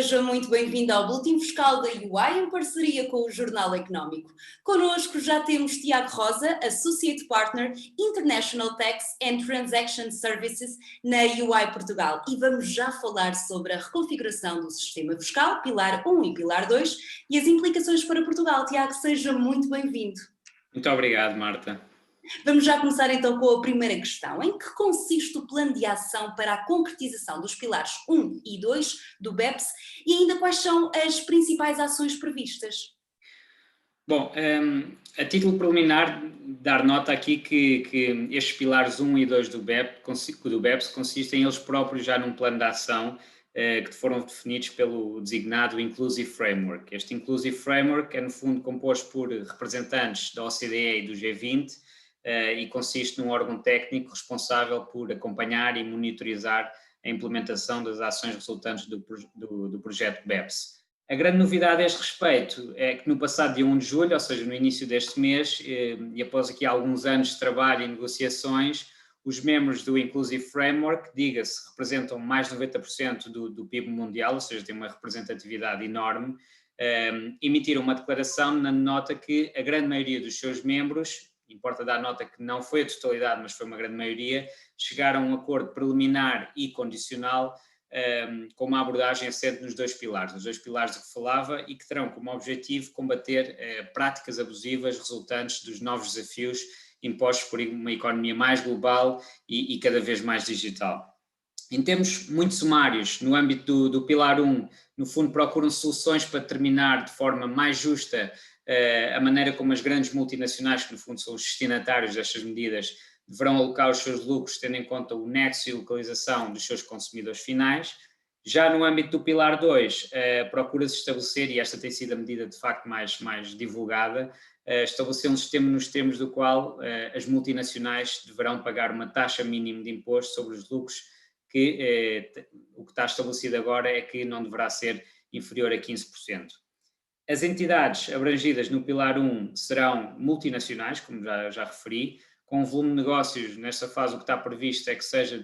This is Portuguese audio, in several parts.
Seja muito bem-vindo ao Boletim Fiscal da UI em parceria com o Jornal Económico. Connosco já temos Tiago Rosa, Associate Partner International Tax and Transaction Services na UI Portugal. E vamos já falar sobre a reconfiguração do sistema fiscal, Pilar 1 e Pilar 2, e as implicações para Portugal. Tiago, seja muito bem-vindo. Muito obrigado, Marta. Vamos já começar então com a primeira questão. Em que consiste o plano de ação para a concretização dos pilares 1 e 2 do BEPS e ainda quais são as principais ações previstas? Bom, a título preliminar, dar nota aqui que estes pilares 1 e 2 do BEPS consistem eles próprios já num plano de ação que foram definidos pelo designado Inclusive Framework. Este Inclusive Framework é, no fundo, composto por representantes da OCDE e do G20, e consiste num órgão técnico responsável por acompanhar e monitorizar a implementação das ações resultantes do projeto BEPS. A grande novidade a este respeito é que no passado dia 1 de julho, ou seja, no início deste mês, e após aqui alguns anos de trabalho e negociações, os membros do Inclusive Framework, diga-se, representam mais de 90% do PIB mundial, ou seja, têm uma representatividade enorme, emitiram uma declaração na nota que a grande maioria dos seus membros, importa dar nota que não foi a totalidade, mas foi uma grande maioria, chegaram a um acordo preliminar e condicional com uma abordagem assente nos dois pilares de que falava e que terão como objetivo combater práticas abusivas resultantes dos novos desafios impostos por uma economia mais global e cada vez mais digital. Em termos muito sumários, no âmbito do Pilar 1, no fundo procuram soluções para determinar de forma mais justa a maneira como as grandes multinacionais, que no fundo são os destinatários destas medidas, deverão alocar os seus lucros tendo em conta o nexo e localização dos seus consumidores finais. Já no âmbito do Pilar 2, procura-se estabelecer, e esta tem sido a medida de facto mais divulgada, estabelecer um sistema nos termos do qual as multinacionais deverão pagar uma taxa mínima de imposto sobre os lucros, que o que está estabelecido agora é que não deverá ser inferior a 15%. As entidades abrangidas no Pilar 1 serão multinacionais, como já referi, com um volume de negócios, nesta fase o que está previsto é que seja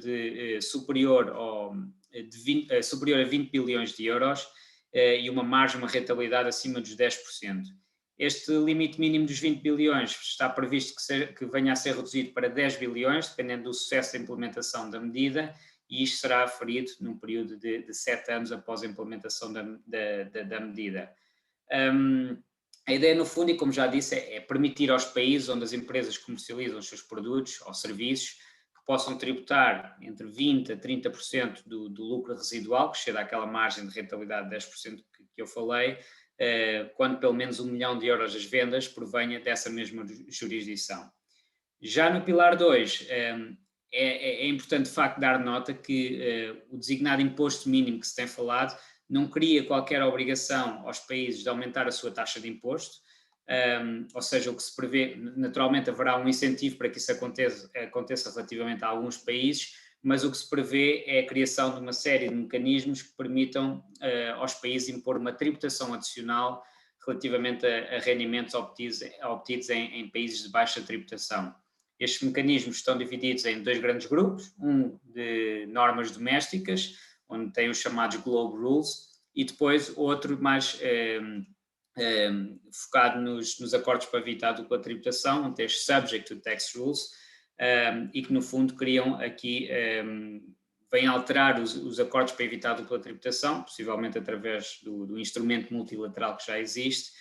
superior a 20 bilhões de euros e uma margem, uma rentabilidade acima dos 10%. Este limite mínimo dos 20 bilhões está previsto que venha a ser reduzido para 10 bilhões, dependendo do sucesso da implementação da medida, e isto será aferido num período de 7 anos após a implementação da medida. A ideia, no fundo, e como já disse, é permitir aos países onde as empresas comercializam os seus produtos ou serviços que possam tributar entre 20% a 30% do lucro residual, que chega àquela margem de rentabilidade de 10% que eu falei, quando pelo menos 1 milhão de euros das vendas provenha dessa mesma jurisdição. Já no Pilar 2, é importante de facto dar nota que o designado imposto mínimo que se tem falado não cria qualquer obrigação aos países de aumentar a sua taxa de imposto, ou seja, o que se prevê, naturalmente haverá um incentivo para que isso aconteça relativamente a alguns países, mas o que se prevê é a criação de uma série de mecanismos que permitam aos países impor uma tributação adicional relativamente a rendimentos obtidos em países de baixa tributação. Estes mecanismos estão divididos em dois grandes grupos, um de normas domésticas, onde tem os chamados Globe Rules, e depois outro mais focado nos acordos para evitar a dupla tributação, onde tem os Subject to Tax Rules, e que no fundo criam aqui, vêm alterar os acordos para evitar a dupla tributação, possivelmente através do instrumento multilateral que já existe,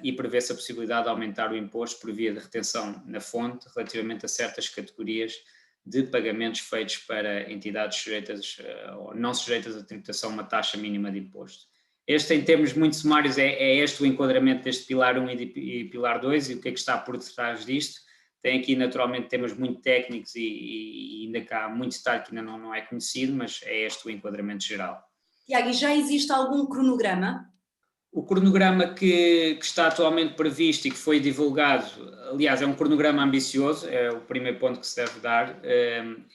e prevê-se a possibilidade de aumentar o imposto por via de retenção na fonte relativamente a certas categorias de pagamentos feitos para entidades sujeitas ou não sujeitas à tributação uma taxa mínima de imposto. Este, em termos muito sumários, é este o enquadramento deste Pilar 1 e Pilar 2 e o que é que está por detrás disto. Tem aqui, naturalmente, temas muito técnicos e ainda cá muito detalhe que ainda não é conhecido, mas é este o enquadramento geral. Tiago, e já existe algum cronograma? O cronograma que está atualmente previsto e que foi divulgado, aliás, é um cronograma ambicioso, é o primeiro ponto que se deve dar.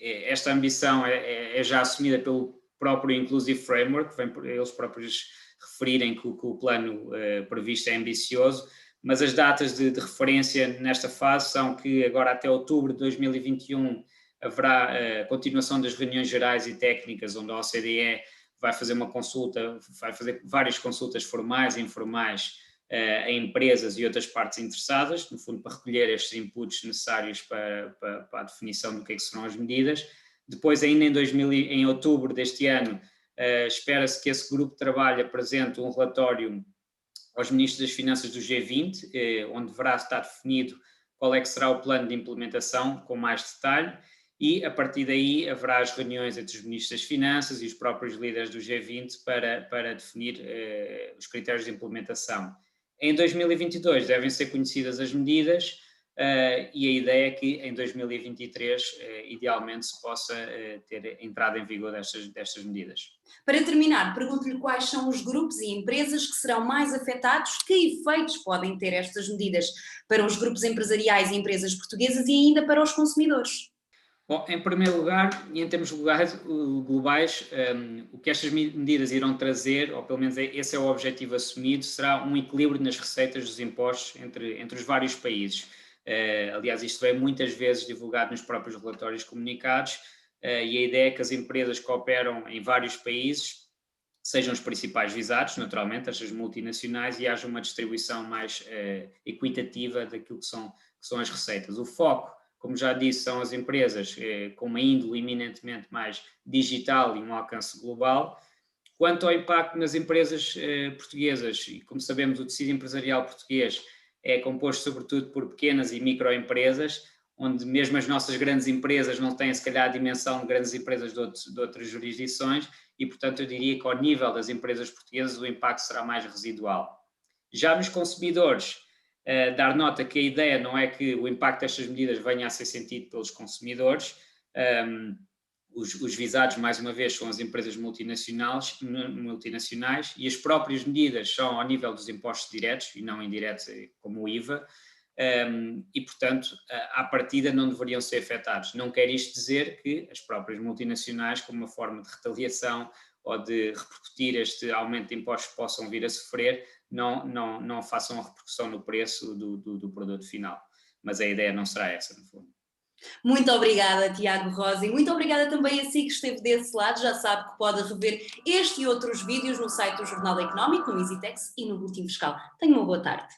Esta ambição é já assumida pelo próprio Inclusive Framework, vem por eles próprios referirem que o plano previsto é ambicioso, mas as datas de referência nesta fase são que agora até outubro de 2021 haverá continuação das reuniões gerais e técnicas onde a OCDE vai fazer uma consulta, vai fazer várias consultas formais e informais a empresas e outras partes interessadas, no fundo para recolher estes inputs necessários para a definição do que é que serão as medidas. Depois, ainda em outubro deste ano, espera-se que esse grupo de trabalho apresente um relatório aos ministros das Finanças do G20, onde deverá estar definido qual é que será o plano de implementação com mais detalhe, e a partir daí haverá as reuniões entre os ministros das Finanças e os próprios líderes do G20 para definir os critérios de implementação. Em 2022 devem ser conhecidas as medidas e a ideia é que em 2023 idealmente se possa ter entrada em vigor destas medidas. Para terminar, pergunto-lhe quais são os grupos e empresas que serão mais afetados, que efeitos podem ter estas medidas para os grupos empresariais e empresas portuguesas e ainda para os consumidores. Bom, em primeiro lugar, e em termos globais, o que estas medidas irão trazer, ou pelo menos esse é o objetivo assumido, será um equilíbrio nas receitas dos impostos entre os vários países. Aliás, isto é muitas vezes divulgado nos próprios relatórios comunicados, e a ideia é que as empresas que operam em vários países sejam os principais visados, naturalmente, estas multinacionais, e haja uma distribuição mais equitativa daquilo que são as receitas. O foco, como já disse, são as empresas com uma índole eminentemente mais digital e um alcance global. Quanto ao impacto nas empresas portuguesas, e como sabemos, o tecido empresarial português é composto sobretudo por pequenas e microempresas, onde mesmo as nossas grandes empresas não têm, se calhar, a dimensão de grandes empresas de outras jurisdições, e, portanto, eu diria que ao nível das empresas portuguesas o impacto será mais residual. Já nos consumidores, dar nota que a ideia não é que o impacto destas medidas venha a ser sentido pelos consumidores. Os visados, mais uma vez, são as empresas multinacionais e as próprias medidas são ao nível dos impostos diretos e não indiretos, como o IVA, e, portanto, à partida não deveriam ser afetados. Não quer isto dizer que as próprias multinacionais, como uma forma de retaliação ou de repercutir este aumento de impostos que possam vir a sofrer, não façam a repercussão no preço do produto final. Mas a ideia não será essa, no fundo. Muito obrigada, Tiago Rosa, e muito obrigada também a si que esteve desse lado. Já sabe que pode rever este e outros vídeos no site do Jornal Económico, no EasyTax e no Boletim Fiscal. Tenha uma boa tarde.